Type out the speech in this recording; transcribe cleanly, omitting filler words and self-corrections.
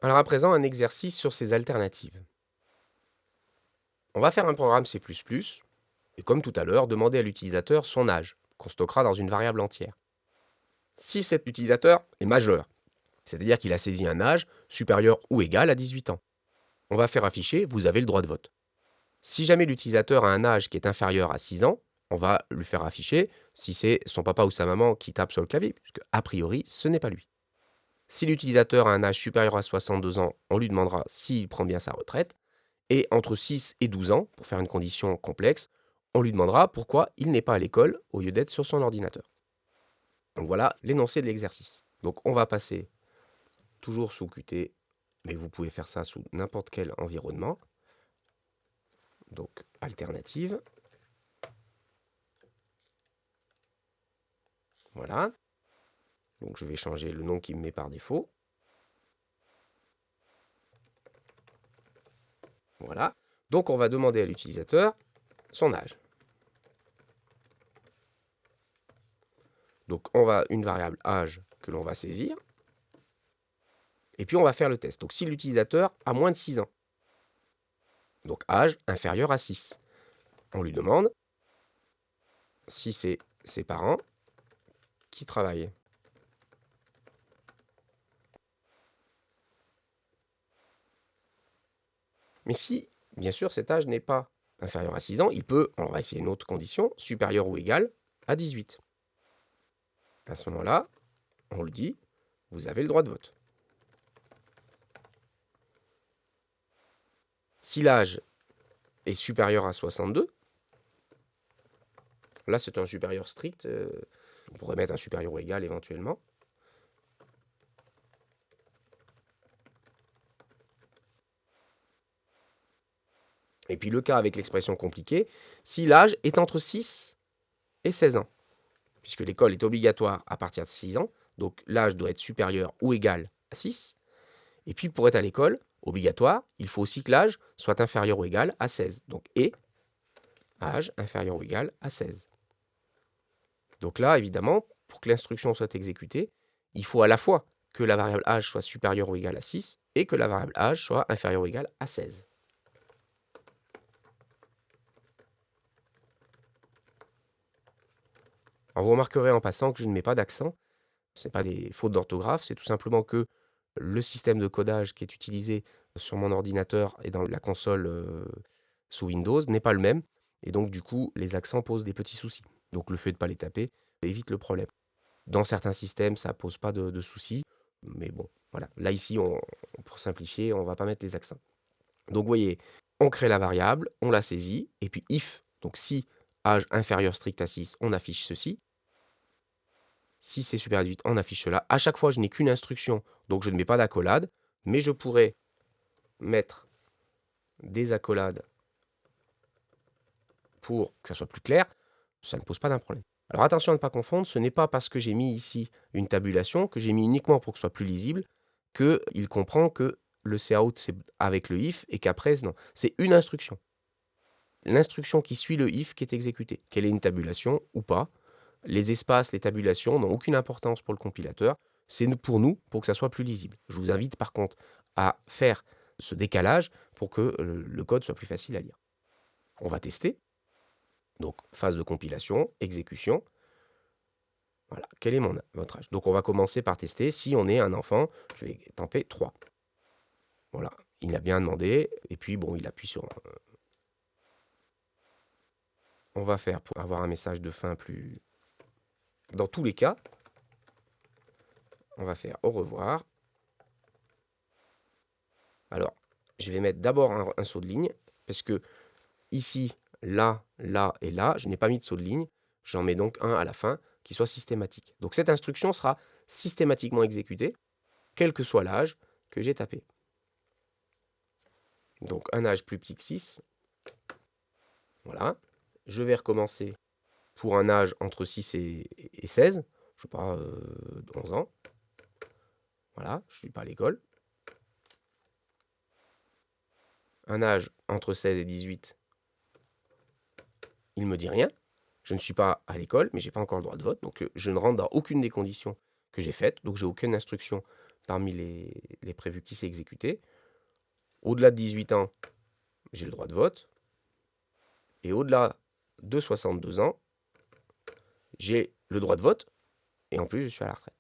Alors à présent, un exercice sur ces alternatives. On va faire un programme C++, et comme tout à l'heure, demander à l'utilisateur son âge, qu'on stockera dans une variable entière. Si cet utilisateur est majeur, c'est-à-dire qu'il a saisi un âge supérieur ou égal à 18 ans, on va faire afficher « Vous avez le droit de vote ». Si jamais l'utilisateur a un âge qui est inférieur à 6 ans, on va lui faire afficher si c'est son papa ou sa maman qui tape sur le clavier, puisque a priori, ce n'est pas lui. Si l'utilisateur a un âge supérieur à 62 ans, on lui demandera s'il prend bien sa retraite. Et entre 6 et 12 ans, pour faire une condition complexe, on lui demandera pourquoi il n'est pas à l'école au lieu d'être sur son ordinateur. Donc voilà l'énoncé de l'exercice. Donc on va passer toujours sous Qt, mais vous pouvez faire ça sous n'importe quel environnement. Donc alternative. Voilà. Donc je vais changer le nom qui me met par défaut. Voilà. Donc on va demander à l'utilisateur son âge. Donc on va une variable âge que l'on va saisir. Et puis on va faire le test. Donc si l'utilisateur a moins de 6 ans, donc âge inférieur à 6, on lui demande si c'est ses parents qui travaillent. Mais si, bien sûr, cet âge n'est pas inférieur à 6 ans, il peut, on va essayer une autre condition, supérieur ou égal à 18. À ce moment-là, on le dit, vous avez le droit de vote. Si l'âge est supérieur à 62, là c'est un supérieur strict, on pourrait mettre un supérieur ou égal éventuellement. Et puis le cas avec l'expression compliquée, si l'âge est entre 6 et 16 ans, puisque l'école est obligatoire à partir de 6 ans, donc l'âge doit être supérieur ou égal à 6. Et puis pour être à l'école, obligatoire, il faut aussi que l'âge soit inférieur ou égal à 16. Donc et âge inférieur ou égal à 16. Donc là, évidemment, pour que l'instruction soit exécutée, il faut à la fois que la variable âge soit supérieure ou égale à 6 et que la variable âge soit inférieure ou égale à 16. Alors vous remarquerez en passant que je ne mets pas d'accent. Ce n'est pas des fautes d'orthographe, c'est tout simplement que le système de codage qui est utilisé sur mon ordinateur et dans la console sous Windows n'est pas le même. Et donc, du coup, les accents posent des petits soucis. Donc, le fait de ne pas les taper évite le problème. Dans certains systèmes, ça ne pose pas de soucis. Mais bon, voilà. Là, ici, pour simplifier, on ne va pas mettre les accents. Donc, vous voyez, on crée la variable, on la saisit. Et puis, if, donc si âge inférieur strict à 6, on affiche ceci. Si c'est supérieur à 18, on affiche cela. À chaque fois, je n'ai qu'une instruction, donc je ne mets pas d'accolade, mais je pourrais mettre des accolades pour que ça soit plus clair. Ça ne pose pas d'un problème. Alors attention à ne pas confondre, ce n'est pas parce que j'ai mis ici une tabulation, que j'ai mis uniquement pour que ce soit plus lisible, qu'il comprend que le cout c'est avec le if et qu'après, non. C'est une instruction. L'instruction qui suit le if qui est exécutée. Qu'elle ait une tabulation ou pas. Les espaces, les tabulations n'ont aucune importance pour le compilateur. C'est pour nous, pour que ça soit plus lisible. Je vous invite par contre à faire ce décalage pour que le code soit plus facile à lire. On va tester. Donc, phase de compilation, exécution. Voilà, quel est votre âge? Donc, on va commencer par tester. Si on est un enfant, je vais taper 3. Voilà, il a bien demandé. Et puis, bon, il appuie sur... On va faire pour avoir un message de fin plus... Dans tous les cas, on va faire au revoir. Alors, je vais mettre d'abord un saut de ligne, parce que ici, là, là et là, je n'ai pas mis de saut de ligne. J'en mets donc un à la fin qui soit systématique. Donc cette instruction sera systématiquement exécutée, quel que soit l'âge que j'ai tapé. Donc un âge plus petit que 6. Voilà. Je vais recommencer pour un âge entre 6 et 16. Je ne sais pas, 11 ans. Voilà, je ne suis pas à l'école. Un âge entre 16 et 18. Il ne me dit rien. Je ne suis pas à l'école, mais je n'ai pas encore le droit de vote. Donc je ne rentre dans aucune des conditions que j'ai faites. Donc j'ai aucune instruction parmi les prévus qui s'est exécuté. Au-delà de 18 ans, j'ai le droit de vote. Et au-delà de 62 ans, j'ai le droit de vote. Et en plus, je suis à la retraite.